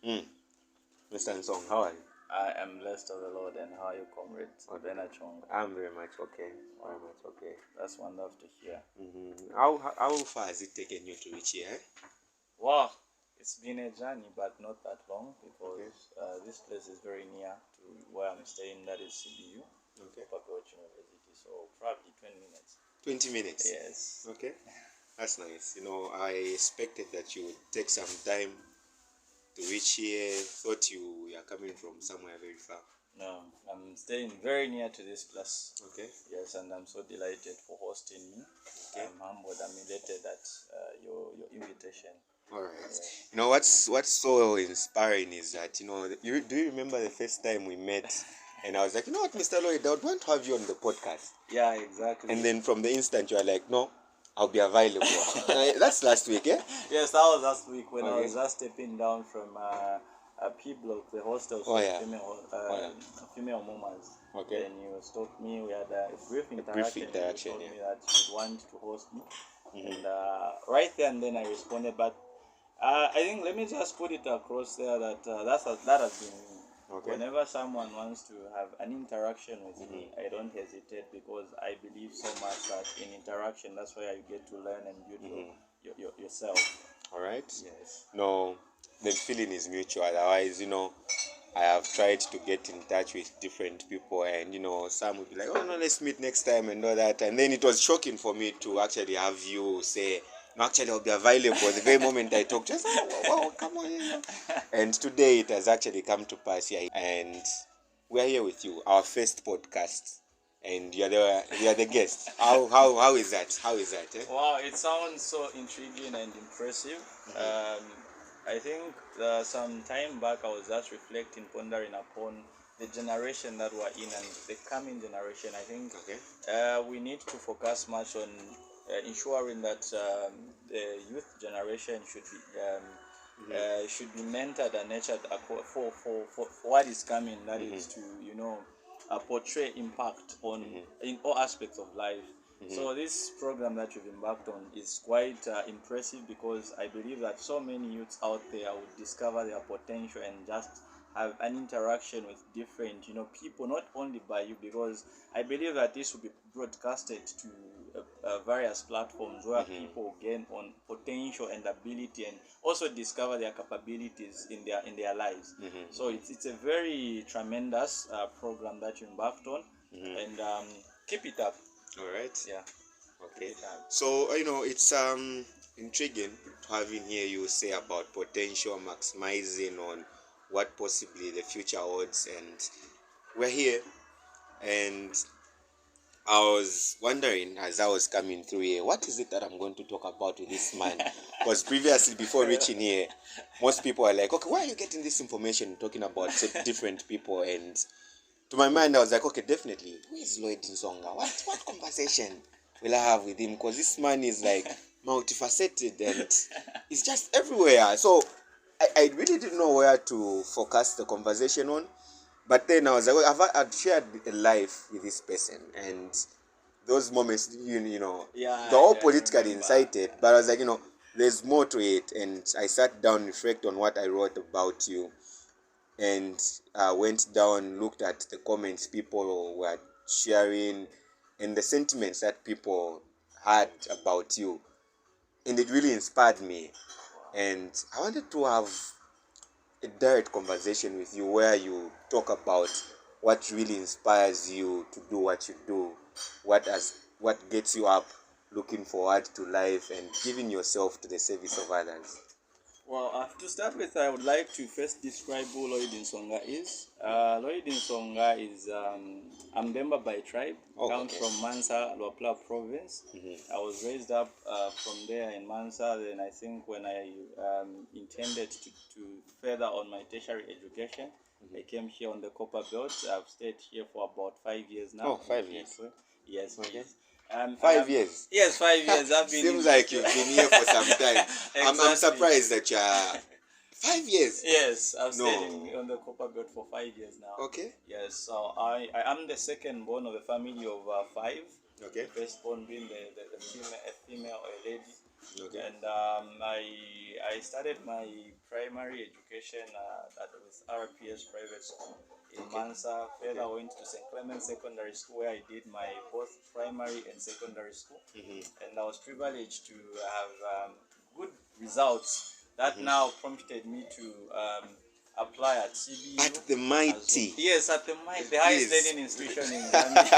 Mm. Mr. Nsonga, how are you? I am blessed of the Lord, and how are you, comrade? Llyord Nsonga. I'm very much okay. Very much okay. That's wonderful to hear. How far has it taken you to reach here? Wow, it's been a journey, but not that long, because this place is very near to where I'm staying. That is CBU, Bachelor University. So probably 20 minutes. 20 minutes? Yes. Okay. That's nice. I expected that you would take some time to reach here. Thought you were coming from somewhere very far. No, I'm staying very near to this place. Okay. Yes, and I'm so delighted for hosting me. Okay. I'm humbled. I'm elated at your invitation. All right. What's so inspiring is that do you remember the first time we met? And I was like, Mr. Lloyd, I would want to have you on the podcast. Yeah, exactly. And then from the instant you are like, no, I'll be available. That's last week, eh? Yes, that was last week when I was just stepping down from a P block, the hostel for female moments. Okay. Then you stopped me. We had a brief interaction. You told me that you'd want to host me, and right there and then I responded. But I think let me just put it across there that that has been me. Okay. Whenever someone wants to have an interaction with me, I don't hesitate, because I believe so much that in interaction, that's where you get to learn and build yourself. All right. Yes. No, the feeling is mutual. Otherwise, I have tried to get in touch with different people, and some will be like, "Oh no, let's meet next time," and all that. And then it was shocking for me to actually have you say, "No, actually, I'll be available." The very moment I talked, just wow, come on. And today it has actually come to pass here, and we're here with you, our first podcast, and you're the guest. How is that? How is that? Eh? Wow, it sounds so intriguing and impressive. I think some time back I was just reflecting, pondering upon the generation that we're in and the coming generation. I think we need to focus much on ensuring that the youth generation should be mentored and nurtured for what is coming. That is to portray impact on in all aspects of life. So this program that you've embarked on is quite impressive, because I believe that so many youths out there would discover their potential and just have an interaction with different people, not only by you, because I believe that this will be broadcasted to various platforms where people gain on potential and ability, and also discover their capabilities in their lives. So it's a very tremendous program that you embarked on, and keep it up. All right. Yeah. Okay. So it's intriguing to having hear you say about potential maximizing on what possibly the future holds, and we're here, and I was wondering as I was coming through here, what is it that I'm going to talk about with this man? Because previously, before reaching here, most people are like, okay, why are you getting this information talking about different people? And to my mind, I was like, okay, definitely, who is Llyord Nsonga? What conversation will I have with him? Because this man is like multifaceted and he's just everywhere. So I really didn't know where to focus the conversation on. But then I was like, I've shared a life with this person, and those moments, they're all politically incited. But I was like, there's more to it. And I sat down, reflect on what I wrote about you, and went down, looked at the comments people were sharing, and the sentiments that people had about you, and it really inspired me. And I wanted to have a direct conversation with you where you talk about what really inspires you to do what you do, what gets you up, looking forward to life, and giving yourself to the service of others. Well, to start with, I would like to first describe who Llyord Nsonga is. Llyord Nsonga is Mbemba by tribe, comes from Mansa, Luapula province. I was raised up from there in Mansa. Then I think when I intended to further on my tertiary education, I came here on the Copper Belt. I've stayed here for about 5 years now. Oh, 5 years. Yes, okay. 5 years? Yes, 5 years. I've been Seems like you've been here for some time. Exactly. I'm surprised that you're 5 years. Yes, I've stayed on the Copper Belt for 5 years now. Okay. Yes, so I am the second born of a family of 5. Okay. The first born being a female, a lady. Okay. And I started my primary education with RPS Private School in Mansa. Further went to St. Clement Secondary School, where I did my both primary and secondary school. And I was privileged to have good results that now prompted me to apply at CBU. At the mighty. Yes, at the mighty, the highest learning institution in Zambia.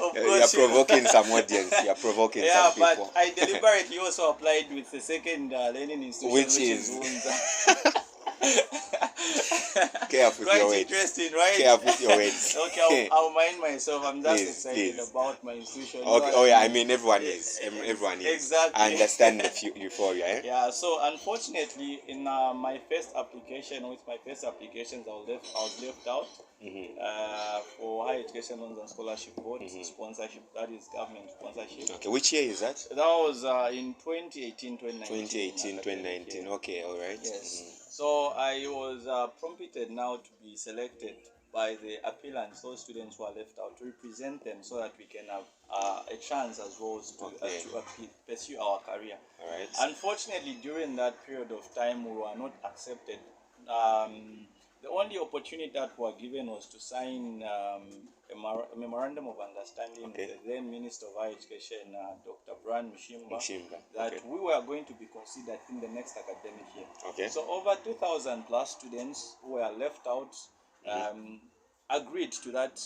Of course, you're provoking some audience. You're provoking some people. Yeah, but I deliberately also applied with the second learning institution, which is Unza. Careful with your words. Interesting, right? Careful with your words. Okay, I'll mind myself. I'm just excited please. about my institution. Okay. Oh yeah, I mean everyone is. Everyone is. Exactly. I understand the euphoria. Eh? Yeah. So unfortunately, in my first application, with my first applications, I was left out for Higher Education Loans and Scholarship Board sponsorship. That is government sponsorship. Okay. Which year is that? That was in 2018, 2019. 2018, 2019. Okay. All right. Yes. So I was prompted now to be selected by the appellants, those students who are left out, to represent them so that we can have a chance as well to pursue our career. All right. Unfortunately, during that period of time, we were not accepted. The only opportunity that were given was to sign a memorandum of understanding with the then Minister of Higher Education, Dr. Brian Mushimba, that we were going to be considered in the next academic year. Okay. So over 2,000 plus students who were left out agreed to that,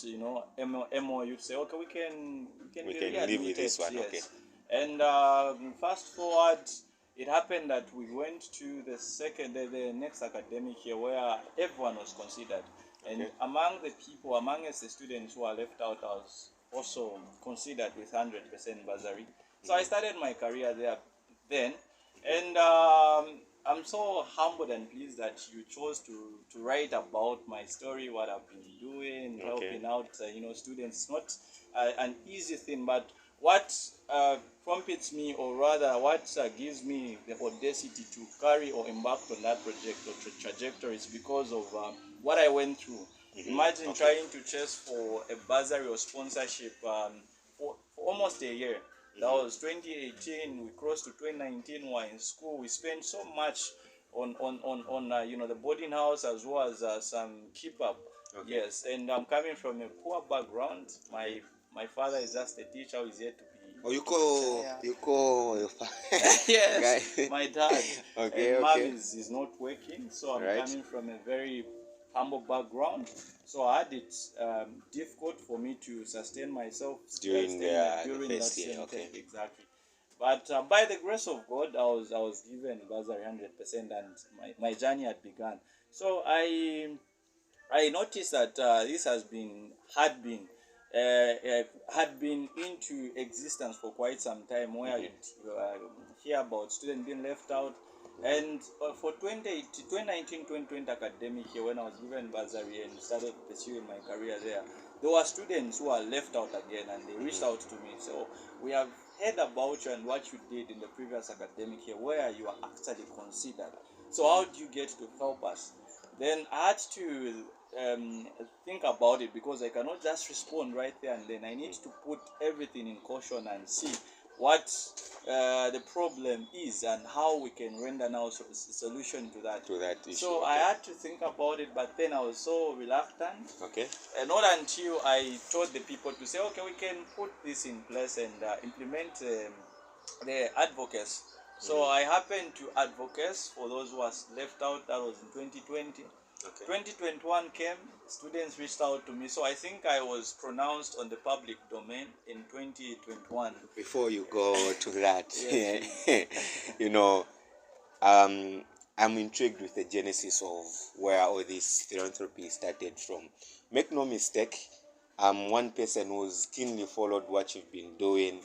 MOU to say, okay, we can live with this one. Yes. Okay. And fast forward, it happened that we went to the next academic year where everyone was considered. And among us, the students who are left out, I was also considered with 100% bursary. So I started my career there then. And I'm so humbled and pleased that you chose to write about my story, what I've been doing, helping out, students. It's not an easy thing, but what prompts me, or rather what gives me the audacity to carry or embark on that project or trajectory is because of what I went through. Imagine trying to chase for a bursary or sponsorship for almost a year. That was 2018. We crossed to 2019. We were in school. We spent so much on the boarding house as well as some keep up. Yes, and I'm coming from a poor background. My father is just a teacher who is yet to be. Oh, you call your father? Yes, my dad. And mom is not working, so I'm coming from a very humble background. So I had it difficult for me to sustain myself during that year. Exactly. But by the grace of God, I was given bursary 100%, and my journey had begun. So I noticed that this had been into existence for quite some time, where you hear about students being left out. And for 2019-2020 academic year, when I was given bursary and started pursuing my career there were students who are left out again, and they reached out to me. So we have heard about you and what you did in the previous academic year, where you are actually considered. So how do you get to help us? Then I had to think about it, because I cannot just respond right there and then. I need to put everything in caution and see what the problem is and how we can render now a solution to that issue. So I had to think about it, but then I was so reluctant. And not until I told the people to say, okay, we can put this in place and implement the advocacy. So I happened to advocate for those who was left out. That was in 2020. 2021 came, students reached out to me. So I think I was pronounced on the public domain in 2021. Before you go to that, I'm intrigued with the genesis of where all this philanthropy started from. Make no mistake, I'm one person who's keenly followed what you've been doing,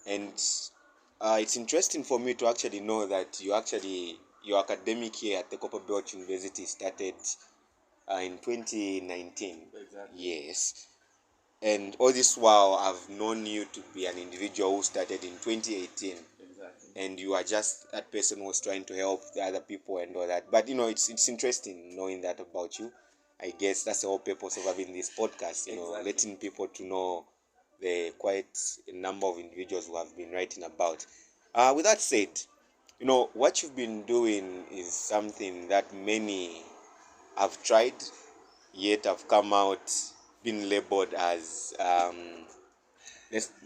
and it's interesting for me to actually know that your academic year at the Copperbelt University started in 2019. Exactly. Yes. And all this while, I've known you to be an individual who started in 2018. Exactly. And you are just that person who was trying to help the other people and all that. But, it's interesting knowing that about you. I guess that's the whole purpose of having this podcast, letting people to know the quite a number of individuals who have been writing about. With that said, what you've been doing is something that many have tried, yet have come out being labeled as,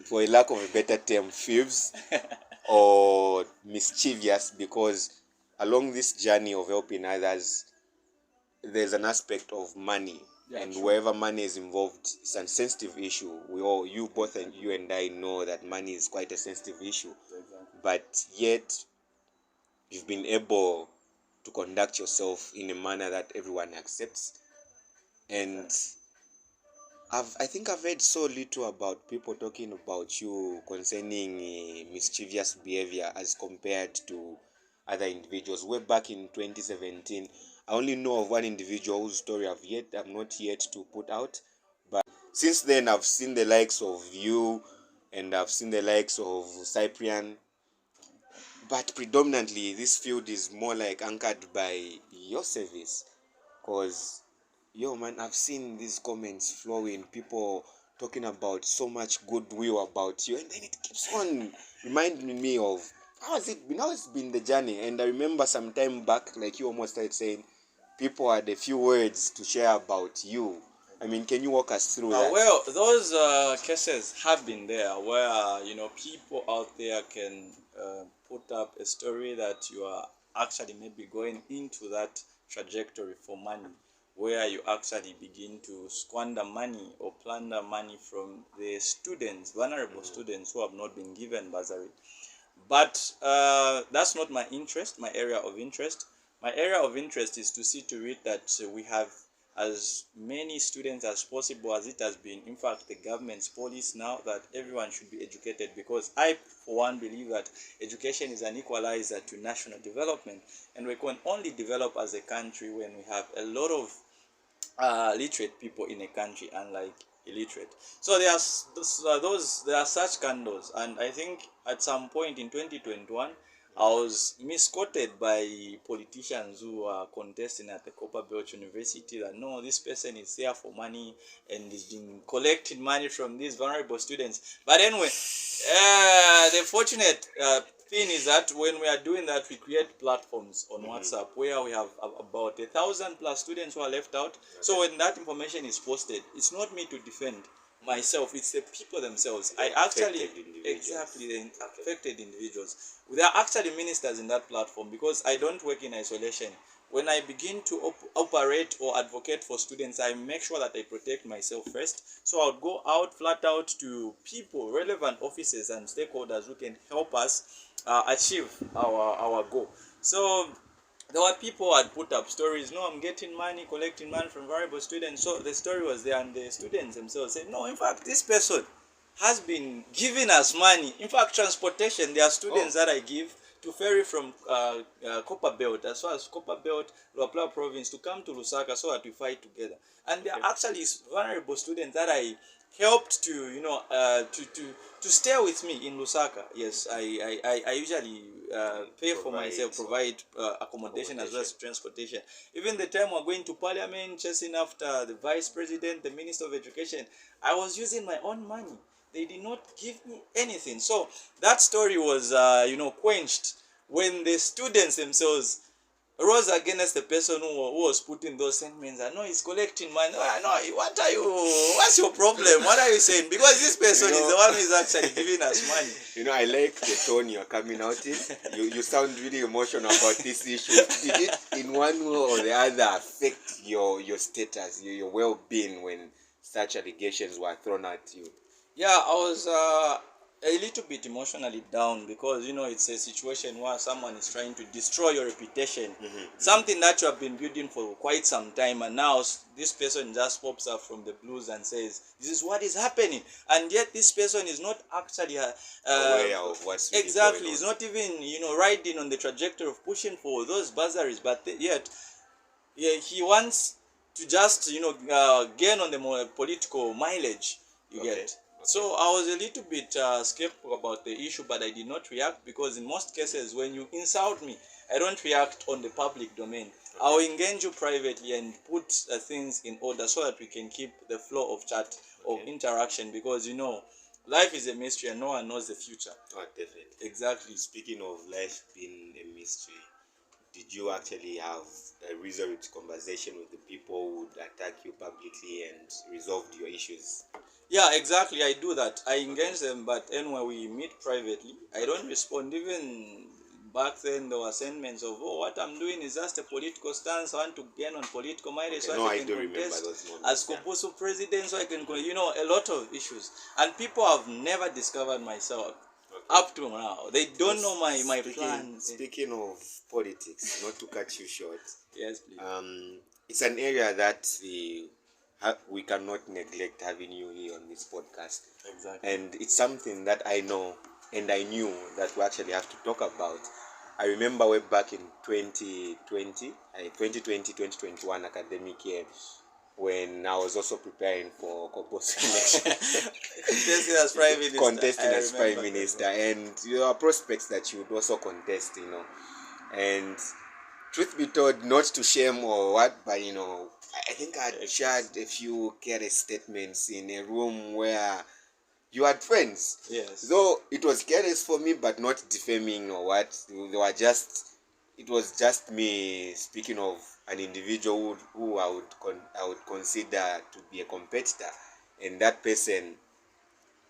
for a lack of a better term, thieves or mischievous, because along this journey of helping others, there's an aspect of money. Yeah, and true. wherever money is involved, it's a sensitive issue. You both, and you and I know that money is quite a sensitive issue. Exactly. But yet, you've been able to conduct yourself in a manner that everyone accepts. And I think I've heard so little about people talking about you concerning mischievous behavior as compared to other individuals. Way back in 2017, I only know of one individual whose story I'm not yet to put out. But since then, I've seen the likes of you, and I've seen the likes of Cyprian. But predominantly, this field is more like anchored by your service. Because, yo, man, I've seen these comments flowing, people talking about so much goodwill about you, and then it keeps on reminding me of how has it been, how it's been the journey. And I remember some time back, like you almost started saying, people had a few words to share about you. I mean, can you walk us through that? Well, those cases have been there where people out there can put up a story that you are actually maybe going into that trajectory for money, where you actually begin to squander money or plunder money from the students, vulnerable students who have not been given bursary. But that's not my interest, my area of interest. My area of interest is to see to it that we have as many students as possible, as it has been, in fact, the government's policy now, that everyone should be educated, because I, for one, believe that education is an equalizer to national development, and we can only develop as a country when we have a lot of literate people in a country, unlike illiterate. So there are such candles, and I think at some point in 2021 I was misquoted by politicians who are contesting at the 𝘾𝘽𝙐𝙖𝙍𝙬𝙍 University that no, this person is here for money and is been collecting money from these vulnerable students. But anyway, the fortunate thing is that when we are doing that, we create platforms on WhatsApp where we have about 1,000+ students who are left out. Okay. So when that information is posted, it's not me to defend myself, it's the people themselves. I actually, exactly, the affected individuals. There are actually ministers in that platform, because I don't work in isolation. When I begin to operate or advocate for students, I make sure that I protect myself first. So I would go out, flat out, to people, relevant officers and stakeholders who can help us achieve our goal. So there were people who had put up stories, no, I'm getting money, collecting money from variable students. So the story was there, and the students themselves said, no, in fact, this person has been giving us money. In fact, transportation, there are students that I give to ferry from 𝘾𝘽𝙐𝙬𝙍𝙬, as far as 𝘾𝘽𝙐𝙬𝙍𝙬, Luapula province, to come to Lusaka so that we fight together. And there are actually vulnerable students that I helped to stay with me in Lusaka. Yes, I usually pay for myself, provide accommodation as well as transportation. Even the time we're going to parliament, chasing after the vice president, the minister of education, I was using my own money. They did not give me anything. So that story was quenched when the students themselves rose against the person who was putting those sentiments. I know he's collecting money. I know, what's your problem? What are you saying? Because this person is the one who is actually giving us money. I like the tone you're coming out in. You sound really emotional about this issue. Did it in one way or the other affect your status, your well-being, when such allegations were thrown at you? Yeah, I was a little bit emotionally down, because it's a situation where someone is trying to destroy your reputation, something that you have been building for quite some time, and now this person just pops up from the blues and says this is what is happening, and yet this person is not actually aware of what's really exactly going on. He's not even riding on the trajectory of pushing for those bursaries, but yet he wants to just gain on the more political mileage. You get. So I was a little bit skeptical about the issue, but I did not react, because in most cases when you insult me, I don't react on the public domain. I will engage you privately and put things in order so that we can keep the flow of chat, of interaction, because life is a mystery and no one knows the future. Oh, definitely. Exactly. Speaking of life being a mystery, did you actually have a resolute conversation with the people who would attack you publicly and resolved your issues? Yeah, exactly. I do that. I engage them, but anyway, we meet privately. I don't respond. Even back then, there were sentiments of, oh, what I'm doing is just a political stance. I want to gain on political mileage so No, I I can do remember contest those as moments. Yeah. Kobusu president, so I can, a lot of issues. And people have never discovered myself up to now. They don't know my plan. Speaking of politics, not to cut you short, Yes, please. it's an area that we cannot neglect having you here on this podcast. Exactly. And it's something that I know and I knew that we actually have to talk about. I remember way back in 2020, 2021 academic year, when I was also preparing for Kobo's election. Contesting as Prime Minister. Contesting as Prime Minister. And there are prospects that you would also contest, And truth be told, not to shame or what, but I think I shared a few careless statements in a room where you had friends. Yes. Though it was careless for me, but not defaming or what. It was just me speaking of an individual who I would consider to be a competitor, and that person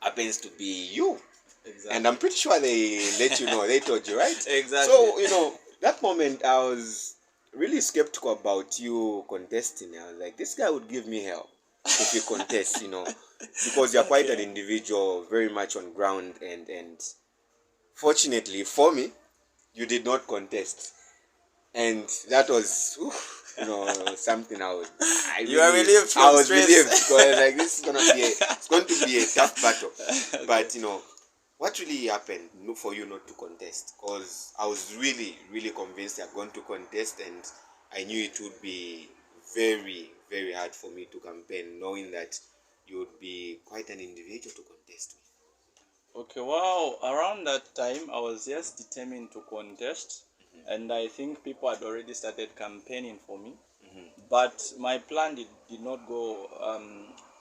happens to be you. Exactly. And I'm pretty sure they let you know. They told you, right? Exactly. So, that moment I was really skeptical about you contesting. I was like, this guy would give me hell if he contests, because you're quite an individual, very much on ground, and fortunately for me, you did not contest. And that was, something You are relieved from I was stress. relieved because I was like, this is going to be a tough battle. Okay. But what really happened for you not to contest? Because I was really, really convinced you're going to contest, and I knew it would be very, very hard for me to campaign, knowing that you would be quite an individual to contest with. Okay, well, around that time, I was just determined to contest, and I think people had already started campaigning for me. But my plan did not go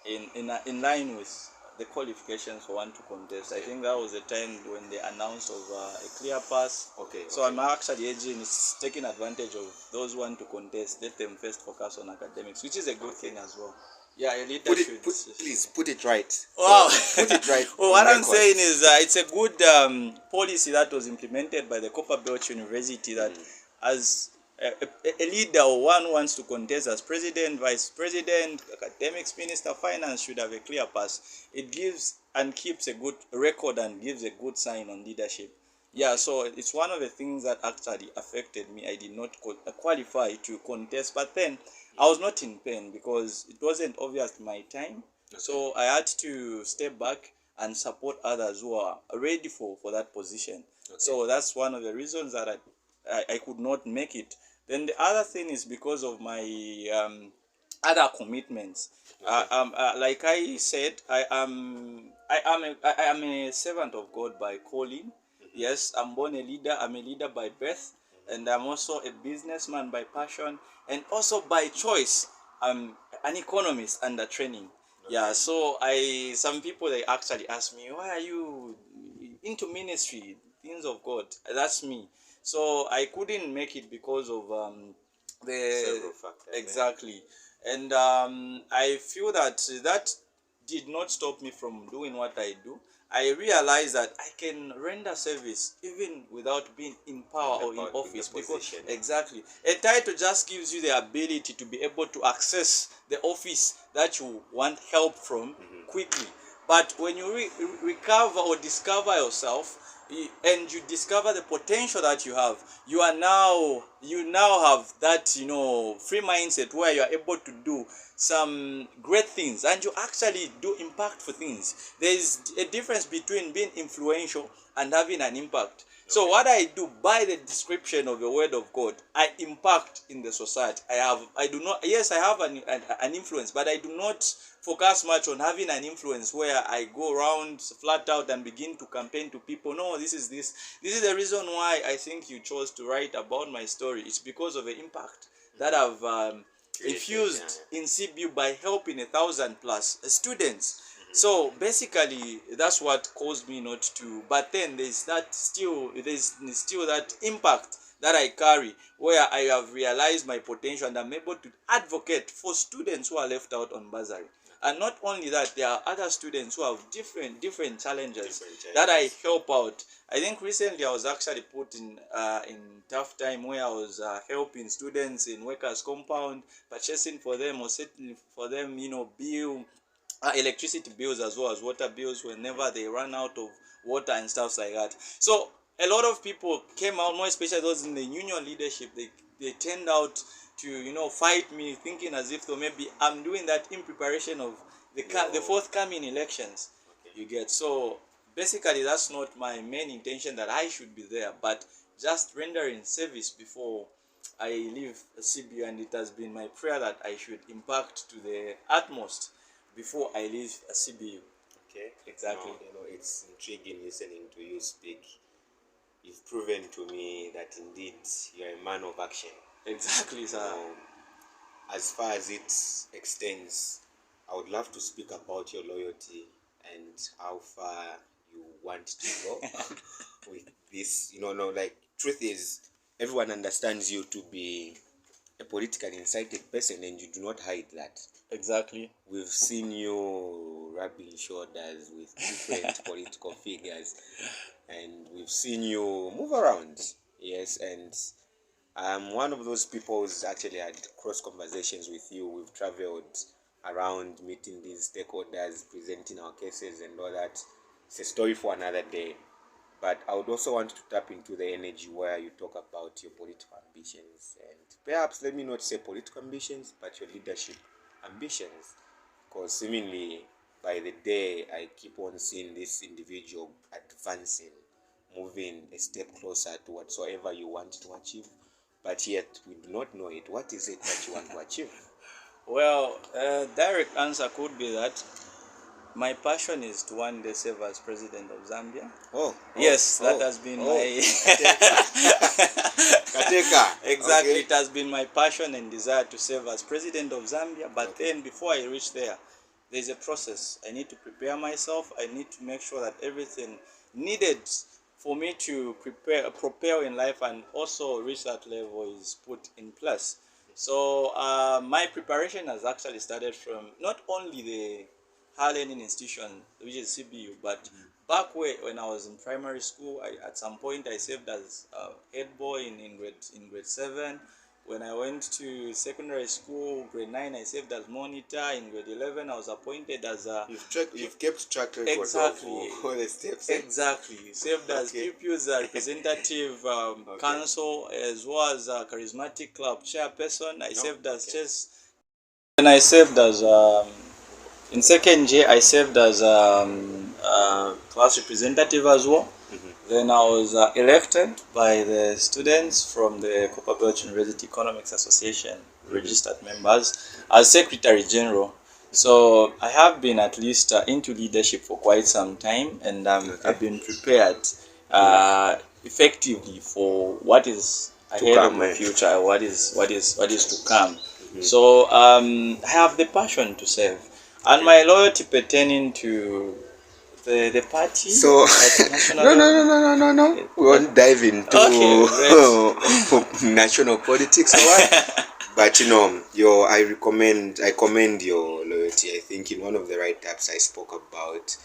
in line with the qualifications for one to contest. I think that was the time when they announced of a clear pass. Okay. So I'm actually taking advantage of those who want to contest. Let them first focus on academics, which is a good thing as well. Yeah, a leader please put it right. Wow. Put it right. Well, what I'm saying is it's a good policy that was implemented by the 𝘾𝘽𝙐 University that as a leader or one who wants to contest as president, vice president, academics minister, finance should have a clear pass. It gives and keeps a good record and gives a good sign on leadership. Yeah, so it's one of the things that actually affected me. I did not qualify to contest, but then I was not in pain because it wasn't obvious my time. Okay. So I had to step back and support others who are ready for that position. Okay. So that's one of the reasons that I could not make it. Then the other thing is because of my other commitments. Okay. Like I said, I am a servant of God by calling. Yes, I'm born a leader. I'm a leader by birth, and I'm also a businessman by passion, and also by choice. I'm an economist under training. Okay. Yeah, so some people they actually ask me, why are you into ministry, things of God? That's me. So I couldn't make it because of several factors. Exactly, and I feel that did not stop me from doing what I do. I realized that I can render service even without being in power or in office, because exactly a title just gives you the ability to be able to access the office that you want help from quickly. But when you recover or discover yourself, and you discover the potential that you have, you now have that free mindset where you are able to do some great things and you actually do impactful things. There is a difference between being influential and having an impact. So what I do by the description of the word of God, I impact in the society. I have an influence, but I do not focus much on having an influence where I go around flat out and begin to campaign to people. No, this is the reason why I think you chose to write about my story. It's because of the impact that I've infused in CBU by helping 1,000+ students. So basically, that's what caused me not to. But then there's still that impact that I carry, where I have realized my potential and I'm able to advocate for students who are left out on bursary. And not only that, there are other students who have different challenges that I help out. I think recently I was actually put in tough time where I was helping students in workers' compound, purchasing for them or settling for them, bill electricity bills as well as water bills whenever they run out of water and stuff like that. So a lot of people came out, more especially those in the union leadership. They turned out to fight me, thinking as if though maybe I'm doing that in preparation of the forthcoming elections. You get. So basically that's not my main intention, that I should be there, but just rendering service before I leave CBU, and it has been my prayer that I should impact to the utmost before I leave CBU. Okay. Exactly. It's intriguing listening to you speak. You've proven to me that indeed you're a man of action. Exactly, sir. As far as it extends, I would love to speak about your loyalty and how far you want to go with this. Truth is, everyone understands you to be a politically incited person, and you do not hide that. Exactly. We've seen you rubbing shoulders with different political figures, and we've seen you move around. Yes, and I'm one of those people who's actually had cross conversations with you. We've traveled around meeting these stakeholders, presenting our cases and all that. It's a story for another day. But I would also want to tap into the energy where you talk about your political ambitions, and perhaps, let me not say political ambitions, but your leadership ambitions. Because seemingly by the day I keep on seeing this individual advancing, moving a step closer to whatsoever you want to achieve, but yet we do not know it. What is it that you want to achieve? Well, direct answer could be that my passion is to one day serve as president of Zambia. Yes, that has been my Kateka. Exactly. Okay. It has been my passion and desire to serve as president of Zambia. But then before I reach there's a process. I need to prepare myself. I need to make sure that everything needed for me to propel in life and also reach that level is put in place. So my preparation has actually started from not only the higher learning institution, which is CBU, but back when I was in primary school, at some point I served as head boy in grade 7. When I went to secondary school, grade 9, I served as monitor. In grade 11, I was appointed as a... You've kept track record Exactly. of all the steps. Exactly. Served as pupils representative council, as well as a charismatic club chairperson. I served as chess. And I served as... in second year, I served as class representative as well. Then I was elected by the students from the Copperbelt University Economics Association registered members as Secretary General. So I have been at least into leadership for quite some time, and I've been prepared effectively for what is ahead of my future, what is to come. So I have the passion to serve, and my loyalty pertaining to the party. So no. We won't dive into national politics or what. But I commend your loyalty. I think in one of the write-ups I spoke about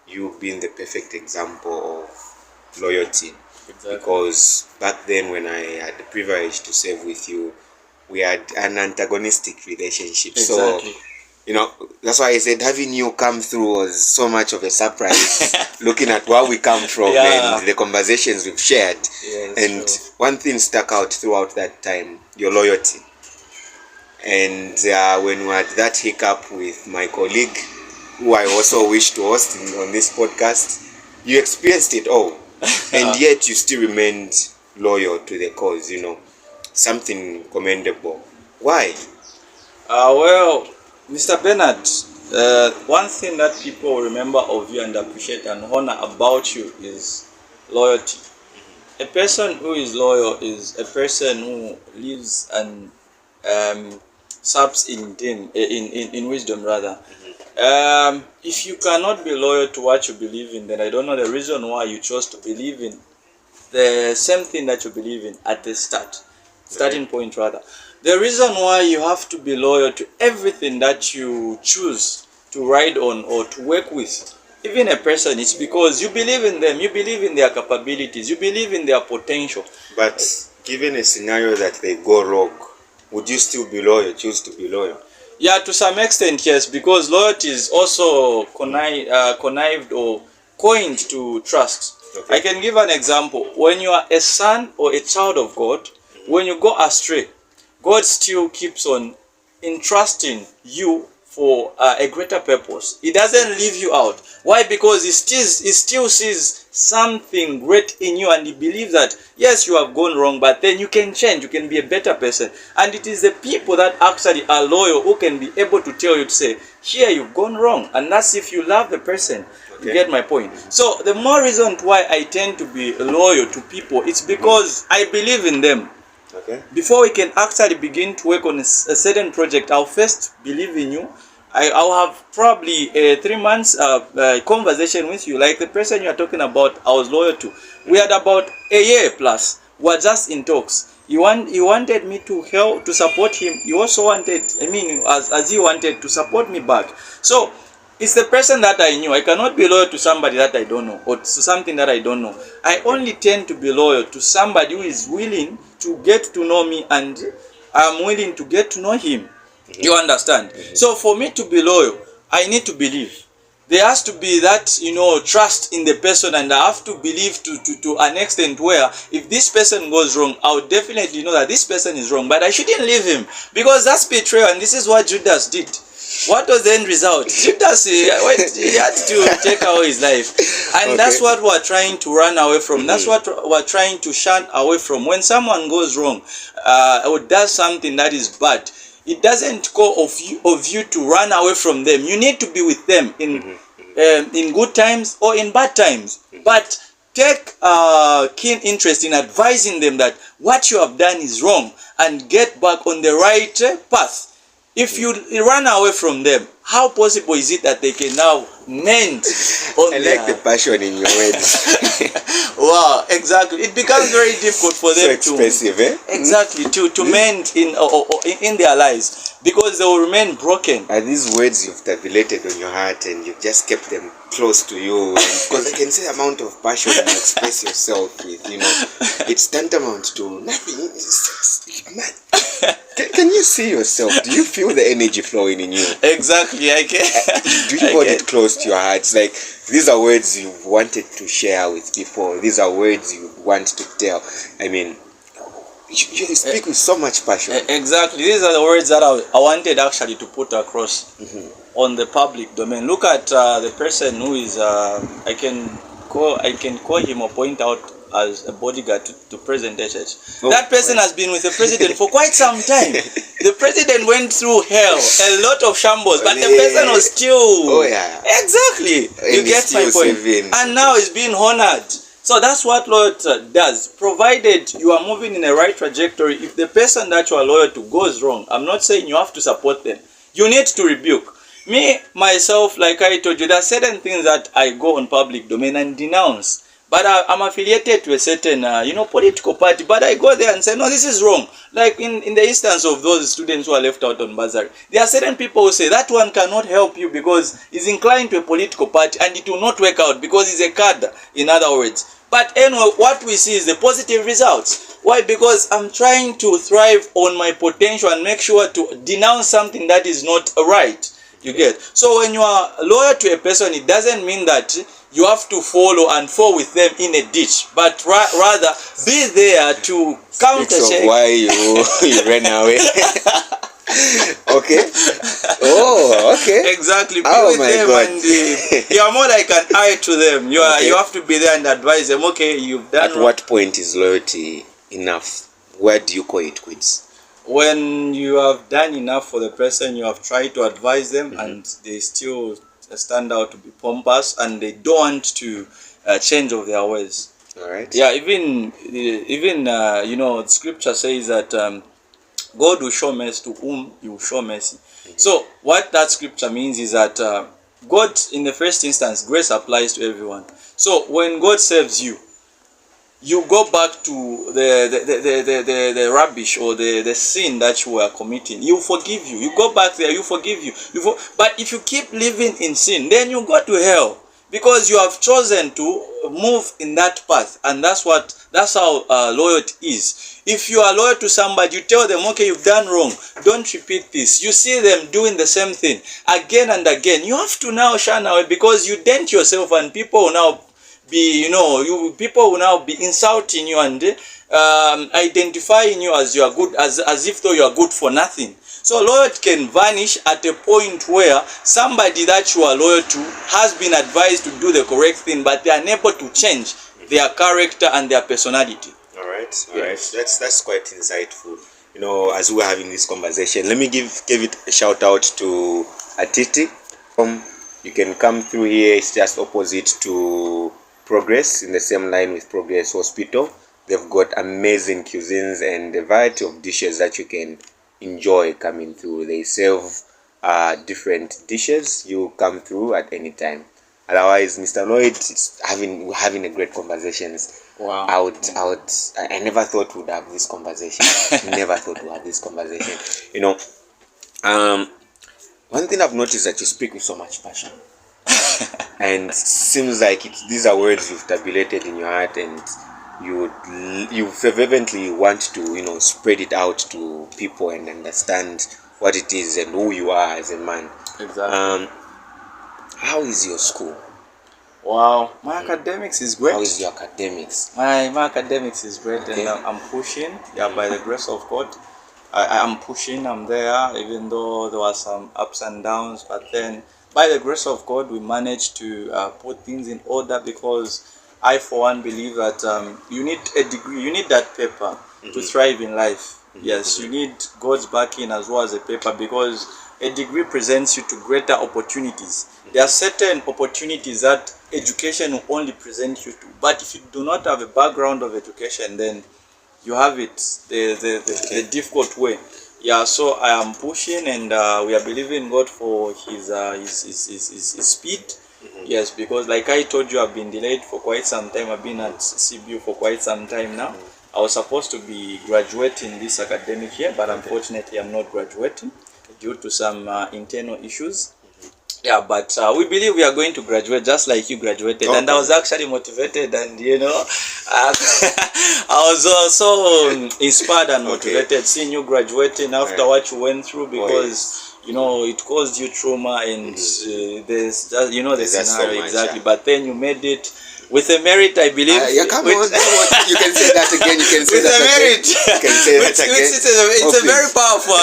you being the perfect example of loyalty. Exactly. Because back then when I had the privilege to serve with you, we had an antagonistic relationship. Exactly. So that's why I said having you come through was so much of a surprise. Looking at where we come from and the conversations we've shared. And one thing stuck out throughout that time: your loyalty. And when we had that hiccup with my colleague, who I also wish to host on this podcast, you experienced it all. And yet you still remained loyal to the cause, something commendable. Why? Well, Mr. Bernard, one thing that people remember of you and appreciate and honor about you is loyalty. A person who is loyal is a person who lives and serves in wisdom rather. If you cannot be loyal to what you believe in, then I don't know the reason why you chose to believe in the same thing that you believe in at the starting point rather. The reason why you have to be loyal to everything that you choose to ride on or to work with, even a person, it's because you believe in them, you believe in their capabilities, you believe in their potential. But given a scenario that they go wrong, would you still be loyal, choose to be loyal? Yeah, to some extent, yes, because loyalty is also connived or coined to trust. Okay. I can give an example. When you are a son or a child of God, when you go astray, God still keeps on entrusting you for a greater purpose. He doesn't leave you out. Why? Because he still sees something great in you, and he believes that yes, you have gone wrong, but then you can change, you can be a better person. And it is the people that actually are loyal who can be able to tell you to say, here you've gone wrong. And that's if you love the person. Okay. You get my point? So the more reason why I tend to be loyal to people, it's because I believe in them. Okay. Before we can actually begin to work on a certain project, I'll first believe in you. I'll have probably a 3 months conversation with you. Like the person you are talking about, I was loyal to. We had about a year plus. We were just in talks. He wanted me to help, to support him. He also wanted, as he wanted to support me back. So it's the person that I knew. I cannot be loyal to somebody that I don't know, or to something that I don't know. I only tend to be loyal to somebody who is willing to get to know me, and I'm willing to get to know him. You understand? So for me to be loyal, I need to believe. There has to be that, trust in the person, and I have to believe to an extent where if this person goes wrong, I'll definitely know that this person is wrong, but I shouldn't leave him, because that's betrayal, and this is what Judas did. What was the end result? Judas, he had to take away his life. And okay, that's what we're trying to run away from. That's what we're trying to shun away from. When someone goes wrong or does something that is bad, it doesn't call of you to run away from them. You need to be with them in good times or in bad times. But take keen interest in advising them that what you have done is wrong, and get back on the right path. If you run away from them, how possible is it that they can now mend on like the passion in your words. Wow, exactly. It becomes very difficult for them expensive, exactly to mend in their lives, because they will remain broken. Are these words you've tabulated on your heart and you've just kept them close to you? Because I can say the amount of passion you express yourself with, it's tantamount to nothing. Can you see yourself? Do you feel the energy flowing in you? Exactly, I can. Do you hold it close to your heart? It's like, these are words you wanted to share with people. These are words you want to tell. You speak with so much passion. Exactly. These are the words that I wanted actually to put across on the public domain. Look at the person who is, I can call him or point out as a bodyguard to President Echech. That person has been with the president for quite some time. The president went through hell, a lot of shambles, but the person was still... Oh yeah. Exactly. You get my point. And now he's being honored. So that's what loyalty does. Provided you are moving in a right trajectory, if the person that you are loyal to goes wrong, I'm not saying you have to support them. You need to rebuke. Me, myself, like I told you, there are certain things that I go on public domain and denounce. But I'm affiliated to a certain, political party. But I go there and say, no, this is wrong. Like in the instance of those students who are left out on bursary, there are certain people who say that one cannot help you because he's inclined to a political party, and it will not work out because he's a cadre, in other words. But anyway, what we see is the positive results. Why? Because I'm trying to thrive on my potential and make sure to denounce something that is not right. You get? So when you are loyal to a person, it doesn't mean that you have to follow and fall with them in a ditch, but rather be there to counter-check. Why you ran away? Okay. Oh, okay. Exactly. Be with them, God. And you are more like an eye to them. You have to be there and advise them. Okay, you've done. At what point is loyalty enough? Where do you call it quits? When you have done enough for the person, you have tried to advise them, and they still stand out to be pompous, and they don't want to change of their ways. All right. Yeah. Even scripture says that God will show mercy to whom He will show mercy. So what that scripture means is that God, in the first instance, grace applies to everyone. So when God saves you, you go back to the rubbish or the sin that you were committing. You forgive you. You go back there, you forgive you. But if you keep living in sin, then you go to hell, because you have chosen to move in that path. And that's how loyalty is. If you are loyal to somebody, you tell them, okay, you've done wrong, don't repeat this. You see them doing the same thing again and again. You have to now shun away, because you dent yourself, and people will now be, people will now be insulting you and identifying you as you are good, as if though you are good for nothing. So loyalty can vanish at a point where somebody that you are loyal to has been advised to do the correct thing, but they are unable to change their character and their personality. All right. That's quite insightful. As we were having this conversation, let me give it a shout out to Atiti. You can come through here. It's just opposite to Progress, in the same line with Progress Hospital. They've got amazing cuisines and a variety of dishes that you can enjoy coming through. They serve different dishes. You come through at any time. Otherwise, Mr. Lloyd, having a great conversations. Wow. I never thought we'd have this conversation. Never thought we'd have this conversation. One thing I've noticed that you speak with so much passion. And seems like these are words you've tabulated in your heart, and you fervently want to spread it out to people and understand what it is and who you are as a man. Exactly. How is your school? Wow, my academics is great. How is your academics? My academics is great, and I'm pushing. Yeah, by the grace of God, I'm pushing. I'm there, even though there were some ups and downs. But then, by the grace of God, we managed to put things in order, because I, for one, believe that you need a degree, you need that paper to thrive in life. Yes, you need God's backing as well as a paper, because a degree presents you to greater opportunities. There are certain opportunities that education will only present you to, but if you do not have a background of education, then you have it the difficult way. Yeah, so I am pushing, and we are believing God for his speed. Yes, because like I told you, I've been delayed for quite some time. I've been at CBU for quite some time now. I was supposed to be graduating this academic year, but unfortunately I'm not graduating due to some internal issues. Yeah, but we believe we are going to graduate just like you graduated. Okay. And I was actually motivated, and I was also inspired and motivated seeing you graduating after what you went through, because it caused you trauma, and there's just the scenario. So exactly. But then you made it with a merit, I believe. Come on, you can say that again. You can say with that a merit. You can say that again. It's a very powerful,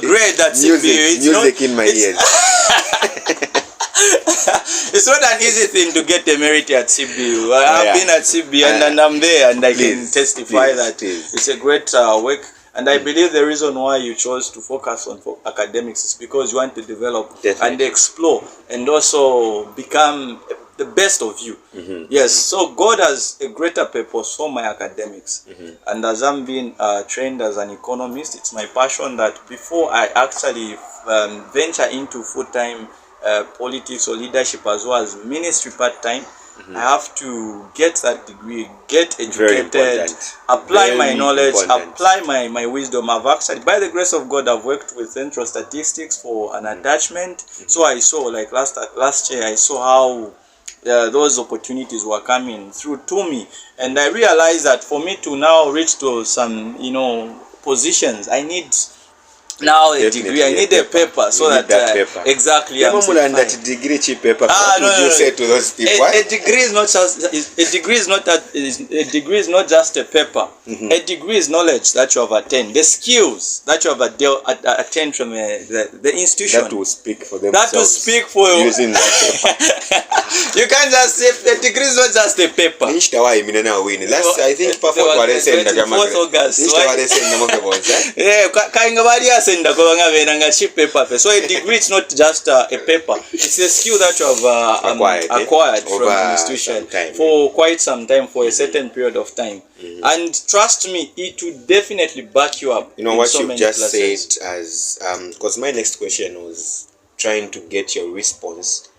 grade that music in my ears. It's not an easy thing to get a merit at CBU. I've been at CBU and I'm there, and I can testify that it's a great work. And I believe the reason why you chose to focus on academics is because you want to develop and explore, and also become the best of you. Yes, so God has a greater purpose for my academics. And as I'm being trained as an economist, it's my passion that before I actually venture into full-time politics or leadership as well as ministry part-time, I have to get that degree, get educated, apply my knowledge, apply my wisdom. I've actually, by the grace of God, I've worked with Central Statistics for an attachment. So I saw, like last year, I saw how those opportunities were coming through to me, and I realized that for me to now reach to some positions, I need now a degree. I need a paper, so that paper. Exactly. That degree cheap paper. What would you say to those people? A degree is not just a paper. A degree is knowledge that you have attained, the skills that you have attained from the institution. That will speak for themselves. That will speak for you. Using that paper. You can't just say the degree is not just a paper. I think August. senda kwa cheap paper. So a degree is not just a paper. It's a skill that you have acquired from an institution for quite some time, for a certain period of time. And trust me, it will definitely back you up. You know what you just said, as because my next question was trying to get your response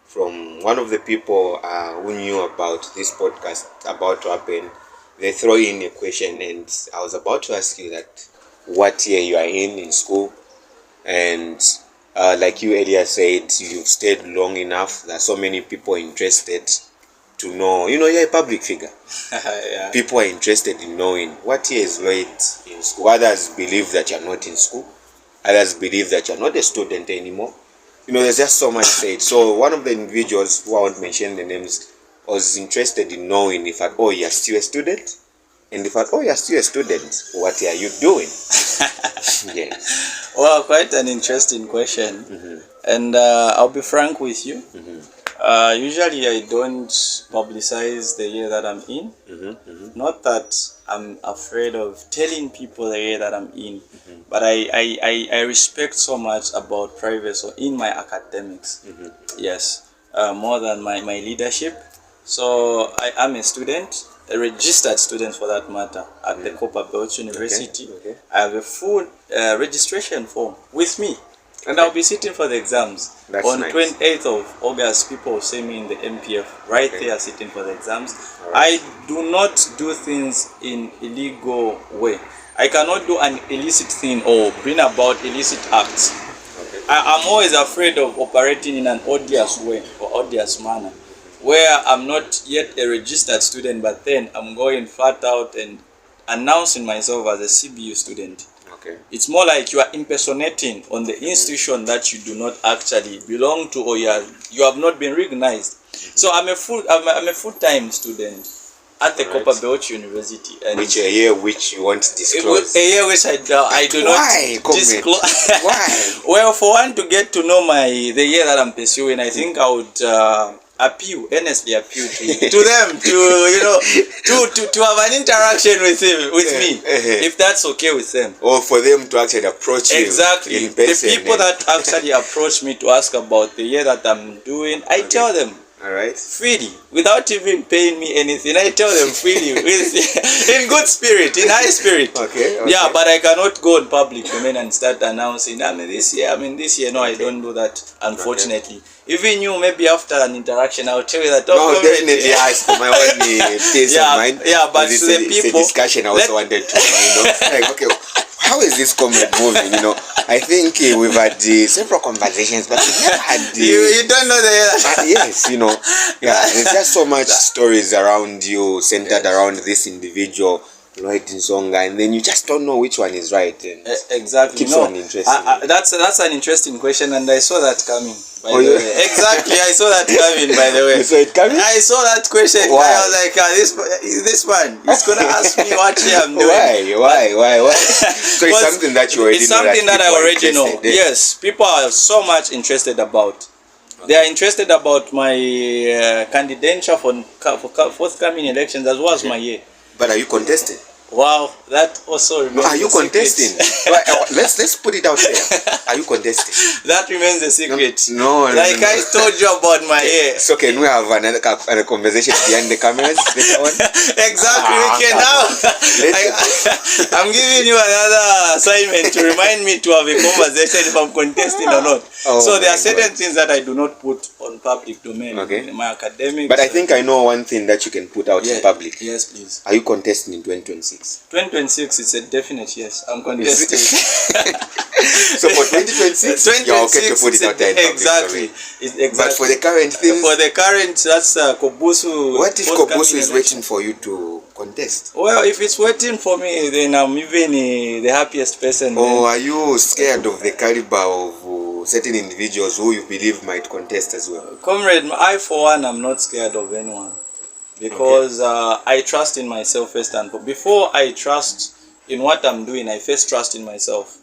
from one of the people who knew about this podcast about to happen. They throw in a question, and I was about to ask you that what year you are in school, and like you earlier said, you've stayed long enough. There are so many people interested to know. You know, you're a public figure. Yeah. People are interested in knowing what year is Lloyd in school. Others believe that you're not in school. Others believe that you're not a student anymore. You know, there's just so much said. So one of the individuals, who I won't mention the names, was interested in knowing if at all you're still a student, and if at all you're still a student, what are you doing? Yes. Well, quite an interesting question. And I'll be frank with you. Usually I don't publicize the year that I'm in. Not that I'm afraid of telling people the year that I'm in, but I respect so much about privacy in my academics. Yes, more than my leadership. So I am a student, a registered student for that matter, at the 𝘾𝘽𝙐 University. Okay. I have a full registration form with me. And I'll be sitting for the exams. That's on nice. 28th of August, people will see me in the MPF right there sitting for the exams. Right. I do not do things in illegal way. I cannot do an illicit thing or bring about illicit acts. I'm always afraid of operating in an odious way or odious manner, where I'm not yet a registered student, but then I'm going flat out and announcing myself as a CBU student. Okay. It's more like you are impersonating on the institution that you do not actually belong to, or you have not been recognized. So I'm a full-time student at the 𝘾𝘽𝙐 University. And which a year which you won't disclose? A year which I do not disclose. Why? Well, for one to get to know the year that I'm pursuing, I think I would earnestly appeal to them to have an interaction with me, if that's okay with them. Or for them to actually approach you. Exactly. In person, the people that actually approach me to ask about the year that I'm doing, I tell them. Alright. Freely, without even paying me anything. I tell them freely, in good spirit, in high spirit. Okay. Yeah, but I cannot go in public domain and start announcing, this year. No, I don't do that, unfortunately. Even you, maybe after an interaction, I'll tell you that. No, definitely, ask my own peace of mind. Yeah, but to the people, it's a discussion I also wanted to like, okay, how is this comrade moving? I think we've had several conversations, but we never had you don't know the yes, there's just so much stories around you centered around this individual, Llyord Nsonga, and then you just don't know which one is right. And exactly. Keeps on interesting. That's an interesting question, and I saw that coming. By the way. Exactly, I saw that coming. By the way, you saw it coming? I saw that question. Why? I was like, this man, he's gonna ask me what I'm doing. Why? So it's something that you already know. It's something that I already know. Yes, people are so much interested about. They are interested about my candidature for forthcoming elections as well as my year. But are you contesting? Wow, that also remains. Are you contesting? let's put it out there. Are you contesting? That remains a secret. No. I told you about my hair. So can we have another conversation behind the cameras later on? Exactly, we can now. I'm giving you another assignment to remind me to have a conversation if I'm contesting or not. So there are certain things that I do not put on public domain. Okay. In my academics. But I think I know one thing that you can put out in public. Yes, please. Are you contesting in 2026? 2026 is a definite yes. I'm contesting. So for 2026, you're okay to put it out there in public. Exactly. But for the current things, that's 𝘾𝘽𝙐. What if 𝘾𝘽𝙐 is waiting for you to contest? Well, if it's waiting for me, then I'm even the happiest person. Or are you scared of the caliber of certain individuals who you believe might contest as well? Comrade, I for one am not scared of anyone. Because I trust in myself first and foremost. Before I trust in what I'm doing, I first trust in myself.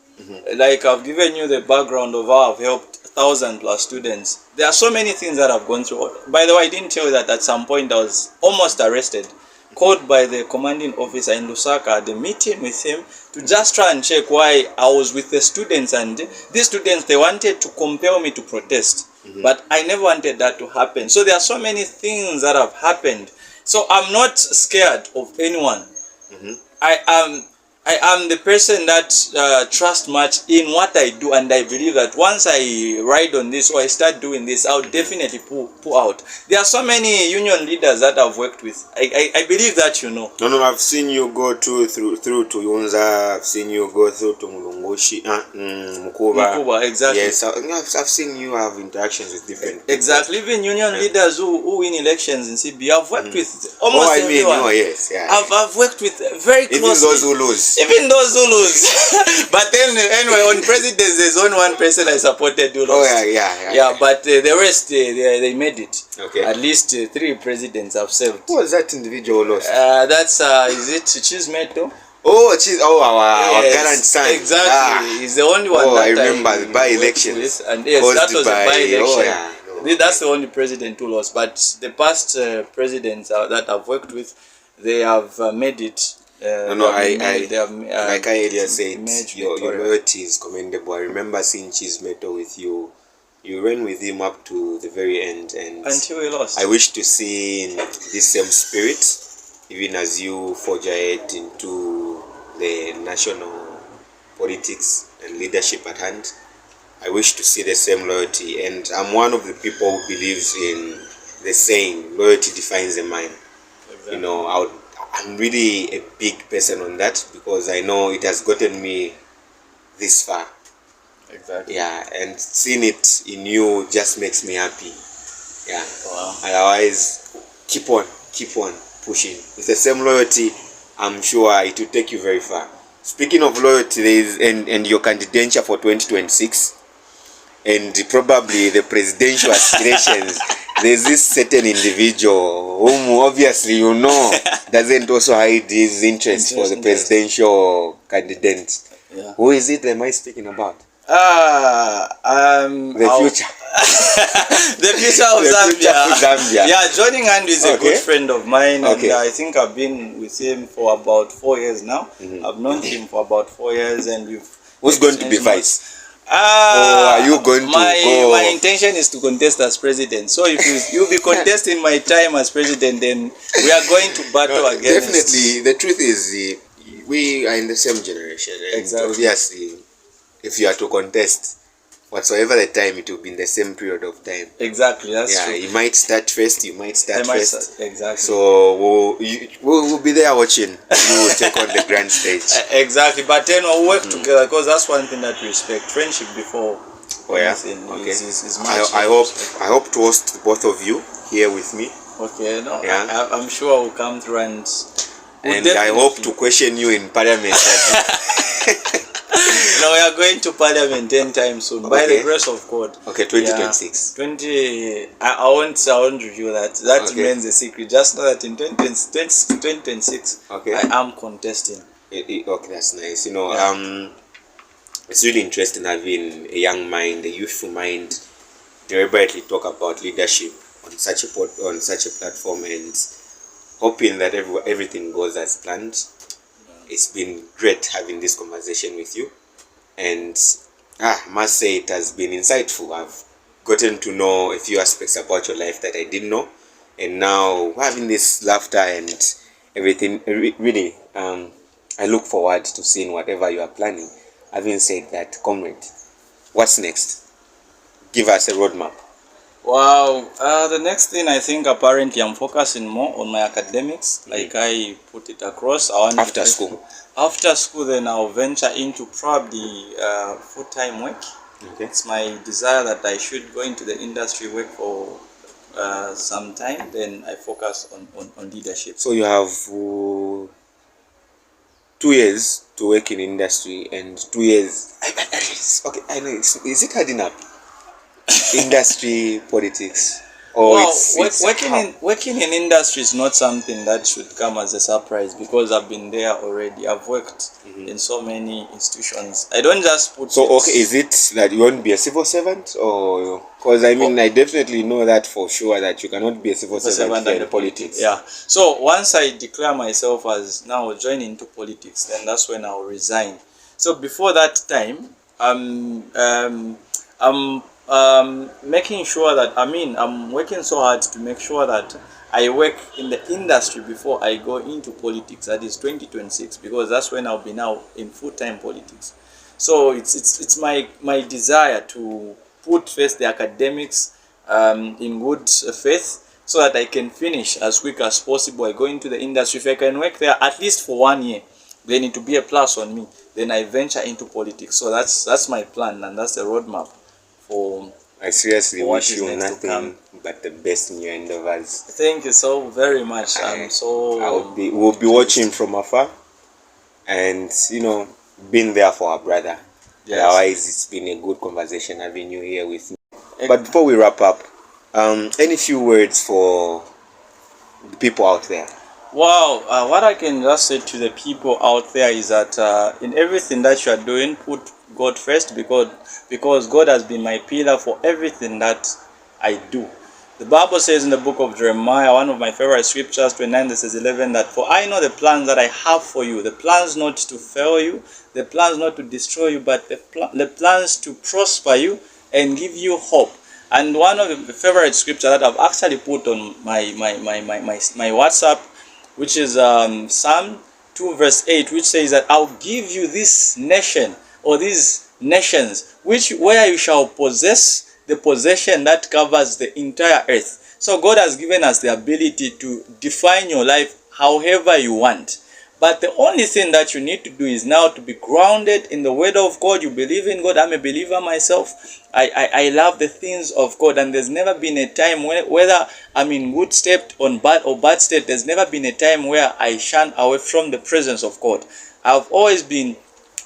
Like I've given you the background of how I've helped 1,000+ students. There are so many things that I've gone through. By the way, I didn't tell you that at some point I was almost arrested called by the commanding officer in Lusaka, had a meeting with him to just try and check why I was with the students, and these students, they wanted to compel me to protest. But I never wanted that to happen. So there are so many things that have happened. So I'm not scared of anyone. I am the person that trusts much in what I do, and I believe that once I ride on this or I start doing this, I'll definitely pull out. There are so many union leaders that I've worked with. I believe that, you know. No, I've seen you go through to Yonza. I've seen you go through to Mulungushi, Mukuba, exactly. Yes, I've seen you have interactions with different people. Exactly. Even union leaders who win elections in CB, I've worked with almost everyone. Yes, yeah. I've worked with very closely. Even those who lose. Even those who lose. But then, anyway, on presidents, there's only one person I supported who lost. Oh, yeah. But the rest, they made it. Okay. At least 3 presidents have served. Who was that individual who lost? That's, is it 𝘾𝘽𝙐 𝘾𝘽𝙐, our yes, garnered son. Exactly. He's the only one that I remember the by-elections. And yes, that was a by-election. That's the only president who lost. But the past presidents that I've worked with, they have made it. Like I earlier said, your loyalty is commendable. I remember seeing 𝘾𝘽𝙐 with you. You ran with him up to the very end, and until he lost. I wish to see this same spirit, even as you forge ahead into the national politics and leadership at hand. I wish to see the same loyalty, and I'm one of the people who believes in the saying, loyalty defines a man. Exactly. You know, I'm really a big person on that, because I know it has gotten me this far. Exactly. Yeah, and seeing it in you just makes me happy. Yeah. Wow. Otherwise, keep on pushing. With the same loyalty, I'm sure it will take you very far. Speaking of loyalty, there is and your candidature for 2026, and probably the presidential aspirations. There's this certain individual whom obviously you know doesn't also hide his interest for the presidential candidate. Yeah. Who is it am I speaking about? The future. The future of Zambia. Yeah, Johnny Hand is a good friend of mine, and I think I've been with him for about 4 years now. I've known him for about 4 years, and we've. Who's going to be vice? Or are you going to go? My intention is to contest as president. So if you'll be contesting my time as president, then we are going to battle against. Definitely, the truth is we are in the same generation, and obviously, if you are to contest, whatsoever the time, it will be in the same period of time. Exactly, that's true. You might start first, you might start first. Exactly. So we'll be there watching you take on the grand stage. Exactly, but then we'll work together, because that's one thing that we respect. Friendship before anything is much. I hope to host both of you here with me. Okay, I'm sure we'll come through, and I hope to question you in Parliament. No, we are going to Parliament 10 times soon, by the grace of God. Okay, 2026. I won't reveal that. That remains a secret. Just know that in 2026, I am contesting. Okay, that's nice. You know, it's really interesting having a young mind, a youthful mind, deliberately talk about leadership on such a platform, and hoping that everything goes as planned. It's been great having this conversation with you, and I must say it has been insightful. I've gotten to know a few aspects about your life that I didn't know, and now having this laughter and everything, really, I look forward to seeing whatever you are planning. Having said that, comrade, what's next? Give us a roadmap. Wow, the next thing, I think apparently I'm focusing more on my academics, like I put it across. After school? After school, then I'll venture into probably full-time work. Okay. It's my desire that I should go into the industry, work for some time, then I focus on leadership. So you have 2 years to work in industry, and 2 years. Okay, I know. Is it hard enough? Industry, politics. Or Well, it's working in industry is not something that should come as a surprise, because I've been there already. I've worked in so many institutions. I don't just put So it. okay, is it that you want to be a civil servant, or because I mean I definitely know that for sure that you cannot be a civil servant here in politics. Yeah. So once I declare myself as now joining into politics, then that's when I'll resign. So before that time, I'm making sure that, I'm working so hard to make sure that I work in the industry before I go into politics. That is 2026, because that's when I'll be now in full-time politics. So it's my desire to put first the academics in good faith, so that I can finish as quick as possible. I go into the industry. If I can work there at least for 1 year, then it will be a plus on me. Then I venture into politics. So that's my plan, and that's the roadmap for. I seriously wish you nothing but the best in your endeavors. Thank you so very much. We'll be watching from afar, and being there for our brother. Yes. Otherwise, it's been a good conversation having you here with me. But before we wrap up, any few words for the people out there? Well, what I can just say to the people out there is that in everything that you are doing, put God first, because God has been my pillar for everything that I do. The Bible says in the book of Jeremiah, one of my favorite scriptures, 29:11, that for I know the plans that I have for you, the plans not to fail you, the plans not to destroy you, but the plans to prosper you and give you hope. And one of the favorite scriptures that I've actually put on my WhatsApp, which is Psalm 2:8, which says that I'll give you this nation, or these nations, where you shall possess the possession that covers the entire earth. So God has given us the ability to define your life however you want. But the only thing that you need to do is now to be grounded in the word of God. You believe in God. I'm a believer myself. I love the things of God, and there's never been a time whether I'm in good state or bad state, there's never been a time where I shun away from the presence of God. I've always been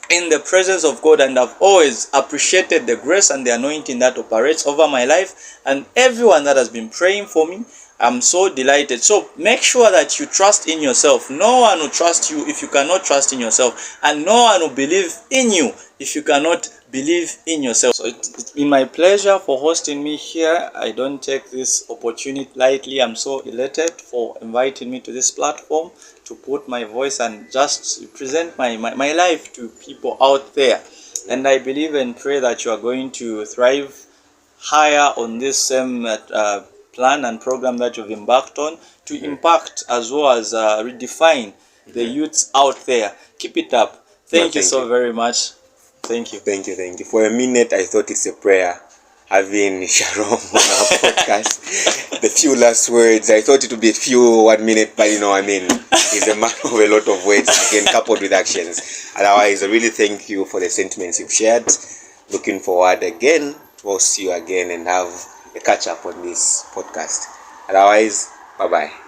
in the presence of God, and I've always appreciated the grace and the anointing that operates over my life, and everyone that has been praying for me. I'm so delighted. So make sure that you trust in yourself. No one will trust you if you cannot trust in yourself, and no one will believe in you if you cannot believe in yourself. So it's been my pleasure for hosting me here. I don't take this opportunity lightly. I'm so elated for inviting me to this platform to put my voice and just present my life to people out there. And I believe and pray that you are going to thrive higher on this same plan and program that you've embarked on, to impact as well as redefine the youths out there. Keep it up. Thank you so very much. Thank you. Thank you. For a minute, I thought it's a prayer, having Sharon on our podcast. The few last words, I thought it would be a few 1 minute, but he's a man of a lot of words, again, coupled with actions. Otherwise, I really thank you for the sentiments you've shared. Looking forward again to host you again and have a catch up on this podcast. Otherwise, bye-bye.